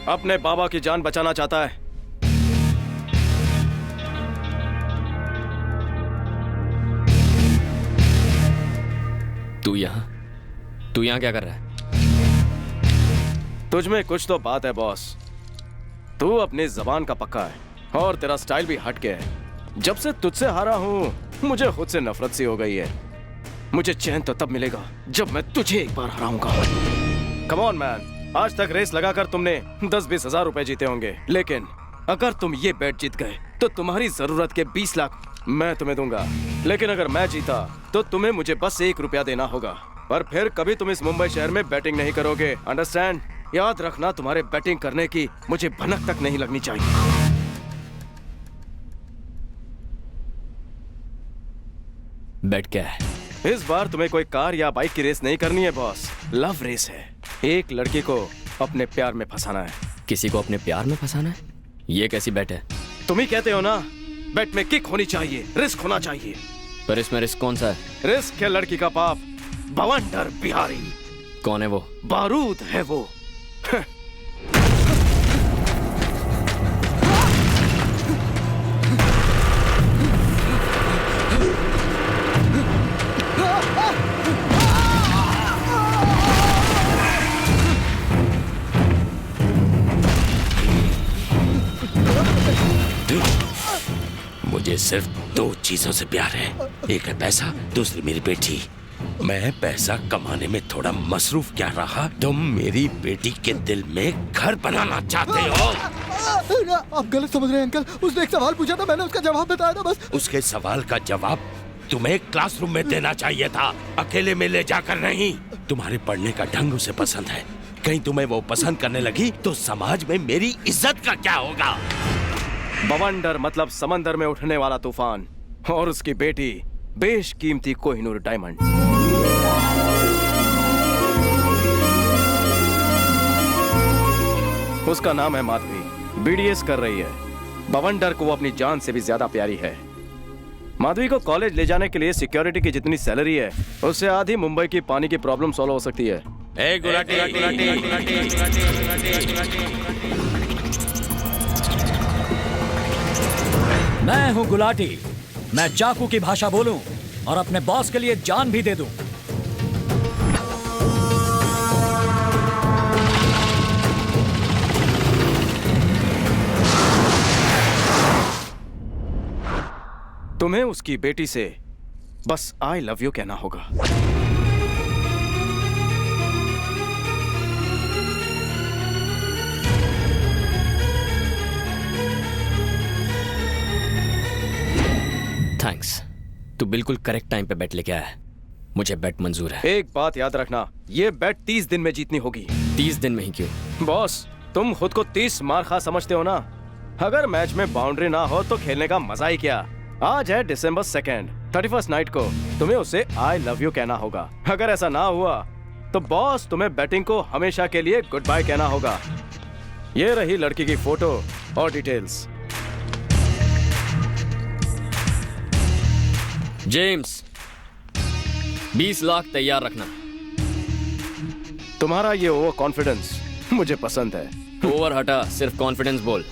अपने बाबा की जान बचाना चाहता है। तू यहाँ क्या कर रहा है? तुझमें कुछ तो बात है बॉस। तू अपनी जबान का पक्का है और तेरा स्टाइल भी हटके है। जब से तुझसे हारा हूं मुझे खुद से नफरत सी हो गई है। मुझे चैन तो तब मिलेगा जब मैं तुझे एक बार हराऊंगा। कम ऑन मैन, आज तक रेस लगाकर तुमने 10-20 हजार रुपए जीते होंगे, लेकिन अगर तुम ये बेट जीत गए तो तुम्हारी जरूरत के 20 लाख मैं तुम्हें दूंगा। लेकिन अगर मैं जीता तो तुम्हें मुझे बस 1 रुपया देना होगा। पर फिर कभी तुम इस मुंबई शहर में बैटिंग नहीं करोगे, अंडरस्टैंड? याद रखना, तुम्हारे बैटिंग करने की मुझे भनक तक नहीं लगनी चाहिए। बैट क्या है? इस बार तुम्हें कोई कार या बाइक की रेस नहीं करनी है बॉस, लव रेस है। एक लड़की को अपने प्यार में फंसाना है। किसी को अपने प्यार में फंसाना है? ये कैसी बैट है? तुम ही कहते हो ना, बैट में किक होनी चाहिए, रिस्क होना चाहिए। पर इसमें रिस्क कौन सा है? रिस्क है लड़की का बाप, बवंडर बिहारी। कौन है वो? बारूद है वो। मुझे सिर्फ 2 चीजों से प्यार है, एक है पैसा, दूसरी मेरी बेटी। मैं पैसा कमाने में थोड़ा मसरूफ क्या रहा, तुम मेरी बेटी के दिल में घर बनाना चाहते हो। आप गलत समझ रहे हैं अंकल। उसने एक सवाल पूछा था, मैंने उसका जवाब बताया था बस। उसके सवाल का जवाब तुम्हें क्लासरूम में देना चाहिए था, अकेले में ले जाकर नहीं। तुम्हारे पढ़ने का ढंग उसे पसंद है, कहीं तुम्हें वो पसंद करने लगी तो समाज में मेरी इज्जत का क्या होगा? बवंडर मतलब समंदर में उठने वाला तूफान, और उसकी बेटी बेशकीमती कोहिनूर डायमंड। उसका नाम है माधवी, बीडीएस कर रही है। बवंडर को वो अपनी जान से भी ज्यादा प्यारी है। माधवी को कॉलेज ले जाने के लिए सिक्योरिटी की जितनी सैलरी है उससे आधी मुंबई की पानी की प्रॉब्लम सॉल्व हो सकती है। मैं हूं गुलाटी। मैं चाकू की भाषा बोलूं और अपने बॉस के लिए जान भी दे दूं। तुम्हें उसकी बेटी से बस आई लव यू कहना होगा। थैंक्स, तू बिल्कुल करेक्ट टाइम पे बैट लेके आया है। मुझे बैट मंजूर है। एक बात याद रखना, ये बैट 30 दिन में जीतनी होगी। 30 दिन में ही क्यों? बॉस, तुम खुद को 30 मार खा समझते हो ना। अगर मैच में बाउंड्री ना हो तो खेलने का मजा ही क्या। आज है December 2nd, 31st नाइट को तुम्हें उसे आई लव यू कहना होगा। अगर ऐसा ना हुआ तो बॉस तुम्हें बैटिंग को हमेशा के लिए गुड बाय कहना होगा। ये रही लड़की की फोटो और डिटेल्स। जेम्स, 20 लाख तैयार रखना। तुम्हारा ये ओवर कॉन्फिडेंस मुझे पसंद है। ओवर हटा, सिर्फ कॉन्फिडेंस बोल।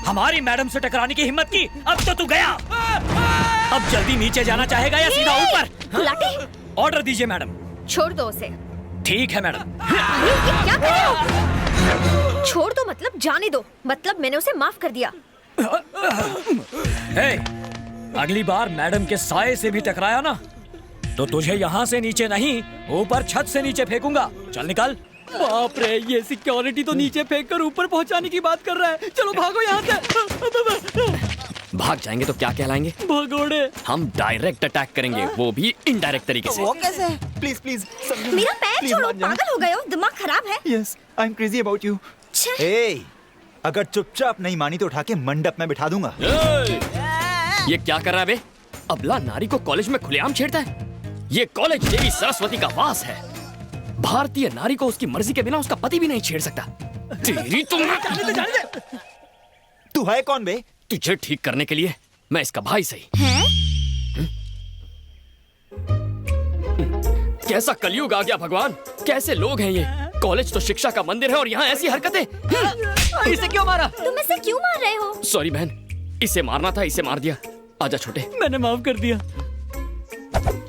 हमारी मैडम से टकराने की हिम्मत की, अब तो तू गया। अब जल्दी नीचे जाना चाहेगा या सीधा ऊपर? गुलाटी, ऑर्डर दीजिए मैडम। छोड़ दो उसे। ठीक है मैडम। अरे ये क्या कर रहे हो? छोड़ दो मतलब जाने दो, मतलब मैंने उसे माफ कर दिया। हे, अगली बार मैडम के साये से भी टकराया ना तो तुझे यहाँ से नीचे नहीं, ऊपर छत से नीचे फेंकूंगा। चल निकल। बाप रे, ये सिक्योरिटी तो नीचे फेंक कर ऊपर पहुंचाने की बात कर रहा है। चलो भागो यहाँ से। भाग जाएंगे तो क्या कहलाएंगे? भगोड़े। हम डायरेक्ट अटैक करेंगे, वो भी इनडायरेक्ट तरीके से। वो कैसे? प्लीज प्लीज मेरा पैर छोड़ो, पागल हो गए हो, दिमाग खराब है। Yes, I am crazy about you. ए, अगर चुपचाप नहीं मानी तो उठा के मंडप में बिठा दूंगा। ये क्या कर रहा है बे? अबला नारी को कॉलेज में खुलेआम छेड़ता है। ये कॉलेज देवी सरस्वती का वास है। भारतीय नारी को उसकी मर्जी के बिना उसका पति भी नहीं छेड़ सकता। तेरी तू है कौन बे? तुझे ठीक करने के लिए मैं इसका भाई सही। कैसा कलयुग आ गया भगवान! कैसे लोग हैं ये? कॉलेज तो शिक्षा का मंदिर है और यहाँ ऐसी हरकतें। इसे क्यों मारा? तुम इसे क्यों मार रहे हो? सॉरी बहन, इसे मारना था, इसे मार दिया। आजा छोटे। मैंने माफ कर दिया।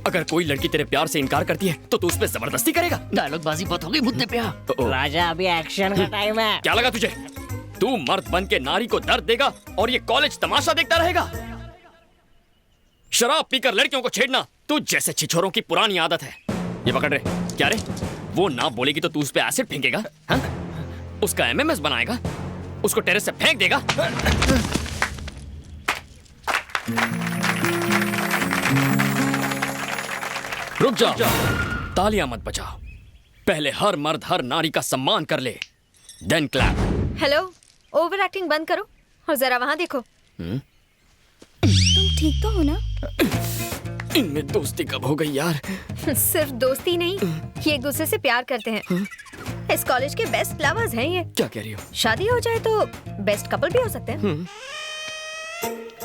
अगर कोई लड़की तेरे प्यार से इनकार करती है तो तू उस पर जबरदस्ती करेगा। डायलॉग बाजी बहुत हो गई मुझे प्यार। राजा अभी एक्शन का टाइम है। क्या लगा तुझे? तू मर्द बन के नारी को दर्द देगा और ये कॉलेज तमाशा देखता रहेगा? शराब पीकर लड़कियों को छेड़ना तू जैसे छिछोरों की पुरानी आदत है। ये पकड़ रे। क्या रे? वो ना बोलेगी तो तू उस पे एसिड फेंकेगा? हाँ? उसका एमएमएस बनाएगा? उसको टेरेस से फेंक देगा? रुक जा, तालियां मत बजाओ। पहले हर मर्द हर नारी का सम्मान कर ले, then clap. Hello, overacting बंद करो और जरा वहाँ देखो। तुम ठीक तो हो ना? इनमें दोस्ती कब हो गई यार? सिर्फ दोस्ती नहीं, ये एक दूसरे से प्यार करते हैं। इस कॉलेज के बेस्ट लवर्स हैं ये। क्या कह रही हो? शादी हो जाए तो बेस्ट कपल भी हो सकते हैं।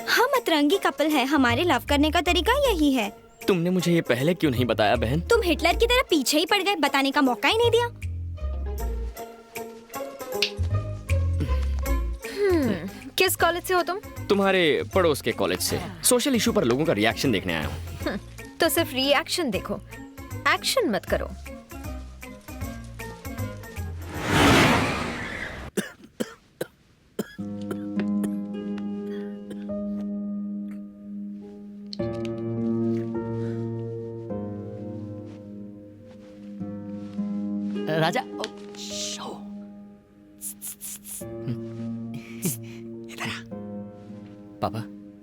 हम अतरंगी कपल है, हमारे लव करने का तरीका यही है। तुमने मुझे ये पहले क्यों नहीं बताया बहन? तुम हिटलर की तरह पीछे ही पड़ गए, बताने का मौका ही नहीं दिया। किस कॉलेज से हो तुम? तुम्हारे पड़ोस के कॉलेज से। सोशल इशू पर लोगों का रिएक्शन देखने आया हूँ। तो सिर्फ रिएक्शन देखो, एक्शन मत करो। राजा पापा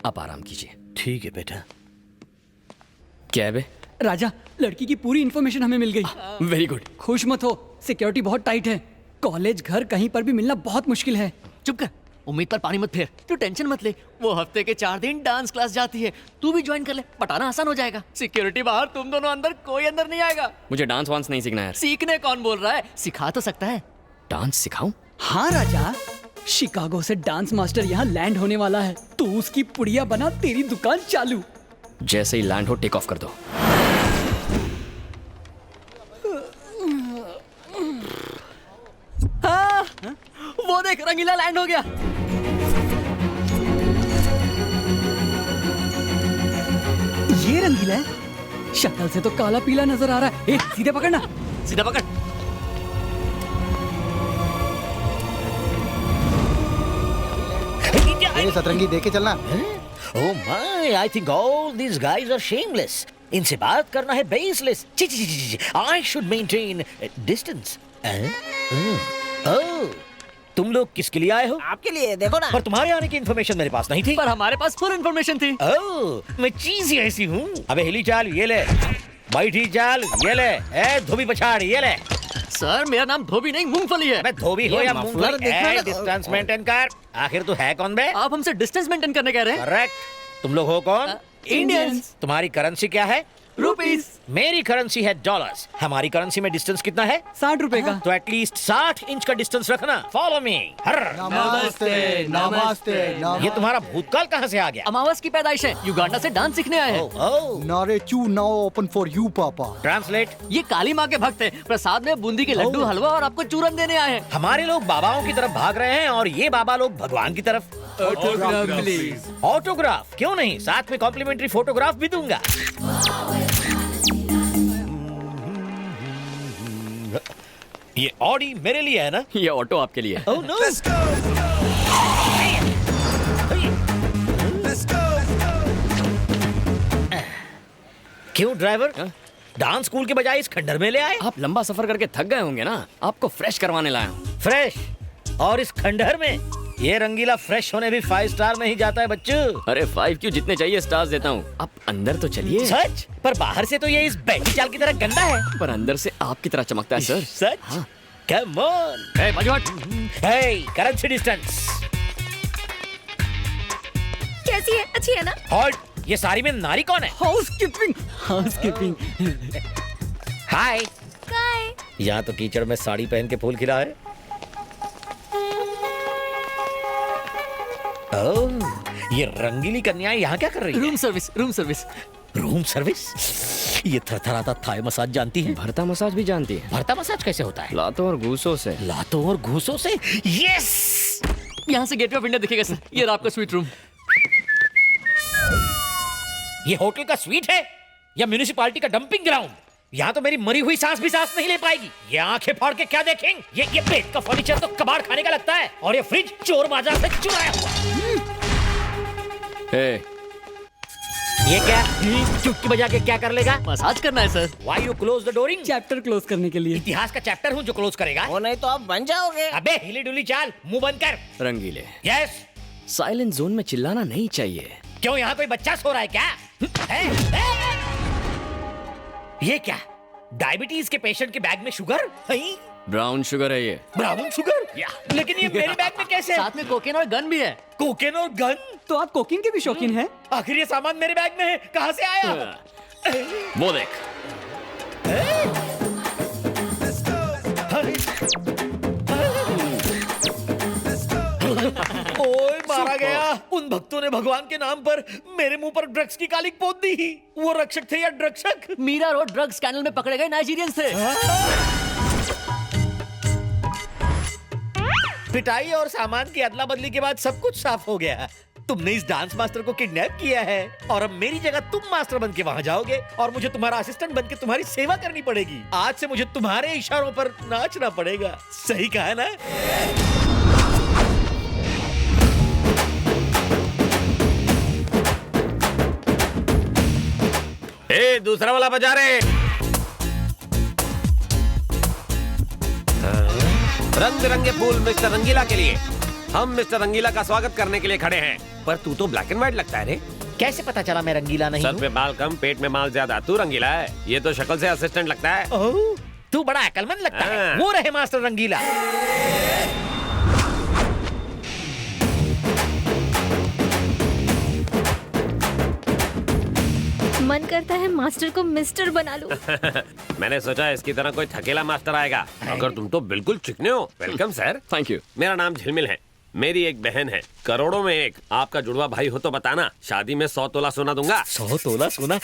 आप आराम कीजिए। ठीक है बेटा। क्या है बे? राजा, लड़की की पूरी इन्फॉर्मेशन हमें मिल गई। Very good. खुश मत हो, सिक्योरिटी बहुत टाइट है। कॉलेज घर कहीं पर भी मिलना बहुत मुश्किल है। चुप कर, उम्मीद पर पानी मत फेर। तू टेंशन मत ले, वो हफ्ते के 4 दिन डांस क्लास जाती है, तू भी ज्वाइन कर ले, पटाना आसान हो जाएगा। सिक्योरिटी बाहर, तुम दोनों अंदर, कोई अंदर नहीं आएगा। मुझे डांस वांस नहीं सीखना है। सीखने कौन बोल रहा है, सिखा तो सकता है। डांस सिखाऊं? हाँ राजा, शिकागो से डांस मास्टर यहाँ लैंड होने वाला है। तू उसकी पुड़िया बना, तेरी दुकान चालू। जैसे ही लैंड हो टेक ऑफ कर दो। हाँ, वो देख, रंगीला लैंड हो गया। ये रंगीला है? शक्ल से तो काला पीला नजर आ रहा है। सीधे पकड़ना। सीधा पकड़। सतरंगी देके चलना। Oh my, I think all these guys are shameless. इनसे बात करना है baseless. I should maintain distance. Oh, तुम लोग किसके लिए आए हो? आपके लिए, देखो ना। पर तुम्हारे आने की इन्फॉर्मेशन मेरे पास नहीं थी। पर हमारे पास फुल इन्फॉर्मेशन थी। ओह, मैं चीज ही ऐसी हूँ। अबे हिली चाल, ये ले। बैठी चाल, ये ले। धोबी पछाड़, ये ले। सर, मेरा नाम धोबी नहीं, मूंगफली है। मैं धोबी हो या मूंगफली, डिस्टेंस मेंटेन कर। आखिर तू है कौन बे? आप हमसे डिस्टेंस मेंटेन करने कह रहे हैं। करेक्ट। तुम लोग हो कौन? इंडियंस। तुम्हारी करेंसी क्या है? रुपीस। मेरी करेंसी है डॉलर्स। हमारी करेंसी में डिस्टेंस कितना है? 60 रुपए का। तो एटलीस्ट 60 इंच का डिस्टेंस रखना। Follow me. नमस्ते नमस्ते। ये तुम्हारा भूतकाल कहाँ से आ गया? अमावस की पैदाइश है, युगांडा से डांस सीखने आए हैं। नारे चू नाउ ओपन फॉर यू पापा। ट्रांसलेट। ये काली माँ के भक्त हैं, प्रसाद में बूंदी के लड्डू, हलवा और आपको चूरन देने आए हैं। हमारे लोग बाबाओं की तरफ भाग रहे हैं और ये बाबा लोग भगवान की तरफ। ऑटोग्राफ क्यों नहीं, साथ में कॉम्प्लीमेंट्री फोटोग्राफ भी दूंगा। ये ऑडी मेरे लिए है ना? ये ऑटो आपके लिए है। Oh, no. Let's go. क्यों ड्राइवर? डांस स्कूल के बजाय इस खंडर में ले आए? आप लंबा सफर करके थक गए होंगे ना, आपको फ्रेश करवाने लाया हूँ। फ्रेश? और इस खंडहर में? ये रंगीला फ्रेश होने भी 5 स्टार में ही जाता है बच्चों। अरे 5 क्यों, जितने चाहिए स्टार्स देता हूँ। आप अंदर तो चलिए। सच? पर बाहर से तो ये इस बैठी चाल की तरह गंदा है। पर अंदर से आपकी तरह चमकता है सर। सच? हाँ। Come on. ए, बाजू हट। हे, करेंसी डिस्टेंस। कैसी है? अच्छी है ना? हॉल्ट, ये सारी में नारी कौन है? Housekeeping housekeeping. हाय। काय? यहाँ तो कीचड़ में साड़ी पहन के फूल खिला है। ओह, ये रंगीली कन्याएं यहाँ क्या कर रही है? Room service, room service. Room service? ये थरथराता थाई मसाज जानती है? भरता मसाज भी जानती है। भरता मसाज कैसे होता है? लातों और घूसों से। लातों और घूसों से? यस। यहाँ से गेटवे ऑफ इंडिया दिखेगा सर। ये रहा आपका स्वीट रूम। ये होटल का स्वीट है या म्यूनिसिपालिटी का डंपिंग ग्राउंड? यहाँ तो मेरी मरी हुई सांस भी सांस नहीं ले पाएगी। ये आंखें फाड़ के क्या देखेंगे? ये बेड का फर्नीचर तो कबाड़ खाने का लगता है, और ये फ्रिज चोर बाजार से चुराया हुआ। ये क्या चुटकी बजा के क्या कर लेगा? मसाज करना है sir. Why you close the dooring? Chapter close करने के लिए। इतिहास का चैप्टर हूँ जो क्लोज करेगा। वो नहीं तो आप बन जाओगे। अबे हिली डुली चाल, मुंह बंद कर। रंगीले, यस। साइलेंट जोन में चिल्लाना नहीं चाहिए। क्यों, यहाँ कोई बच्चा सो रहा है क्या? ये क्या, डायबिटीज के पेशेंट के बैग में शुगर? ब्राउन शुगर है ये। Brown sugar? लेकिन ये मेरे बैग में कैसे? साथ में कोकेन और गन भी है। कोकेन और गन? तो आप कोकिंग के भी शौकीन हैं? आखिर ये सामान मेरे बैग में है, कहाँ से आया? वो देख। ओए मारा गया। उन भक्तों ने भगवान के नाम पर मेरे मुंह पर ड्रग्स की कालिक पोत दी। वो रक्षक थे या ड्रग्सक? मीरा रोड ड्रग्स स्कैंडल में पकड़े गए नाइजीरियंस थे। पिटाई और सामान की अदला बदली के बाद सब कुछ साफ हो गया। तुमने इस डांस मास्टर को किडनैप किया है और अब मेरी जगह तुम मास्टर बन के वहां जाओगे और मुझे तुम्हारा असिस्टेंट बन के तुम्हारी सेवा करनी पड़ेगी। आज से मुझे तुम्हारे इशारों पर नाचना पड़ेगा। सही कहा है ना? ए, दूसरा वाला बजा रहे। रंग बिरंगे फूल मिस्टर रंगीला के लिए। हम मिस्टर रंगीला का स्वागत करने के लिए खड़े हैं। पर तू तो ब्लैक एंड व्हाइट लगता है रे। कैसे पता चला मैं रंगीला नहीं सर पे बाल कम, पेट में माल ज्यादा, तू रंगीला है। ये तो शक्ल से असिस्टेंट लगता है। ओह, तू बड़ा अकलमंद लगता है। वो रहे मास्टर रंगीला। मन करता है मास्टर को मिस्टर बना लूं। मैंने सोचा इसकी तरह कोई थकेला मास्टर आएगा, मगर तुम तो बिल्कुल चिकने हो। Welcome sir. Thank you. मेरा नाम झिलमिल है। मेरी एक बहन है, करोड़ों में एक। आपका जुड़वा भाई हो तो बताना, शादी में 100 तोला सोना दूंगा। 100 तोला सोना?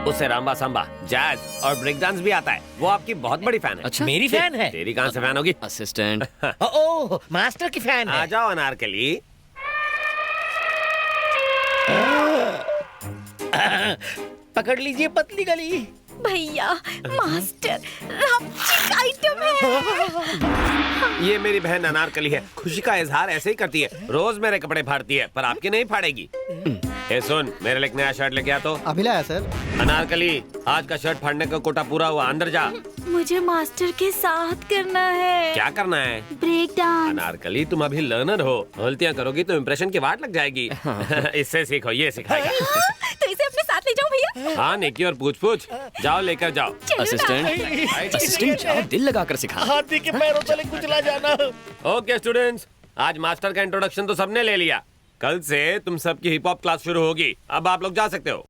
उसे रामबा सांबा, जैज और ब्रेक डांस भी आता है। वो आपकी बहुत बड़ी फैन है। अच्छा, मेरी फैन है? तेरी कहाँ से फैन होगी? असिस्टेंट। ओह, मास्टर की फैन है। आ जाओ अनारकली। पकड़ लीजिए पतली गली। भैया, मास्टर चिक आइटम है। ये मेरी बहन अनारकली है। खुशी का इजहार ऐसे ही करती है। रोज मेरे कपड़े फाड़ती है, पर आपके नहीं फाड़ेगी। ए सुन, मेरे लिए एक नया शर्ट लेके आ तो। अभी लाया सर। अनारकली, आज का शर्ट फाड़ने का कोटा पूरा हुआ, अंदर जा। मुझे मास्टर के साथ करना है। क्या करना है? Break dance. अनारकली, तुम अभी लर्नर हो। गलतियाँ करोगी तो इम्प्रेशन की वाट लग जाएगी। इससे सीखो, ये सिखाएगा। तो इसे अपने साथ ले जाओ भैया। हाँ निकी, और पूछ पूछ। जाओ लेकर जाओ। असिस्टेंट जाओ, दिल लगाकर सिखा। हाथी के पैरों तले कुचला जाना। ओके स्टूडेंट्स, आज मास्टर का इंट्रोडक्शन तो सबने ले लिया। कल से तुम सबकी हिप हॉप क्लास शुरू होगी। अब आप लोग जा सकते हो।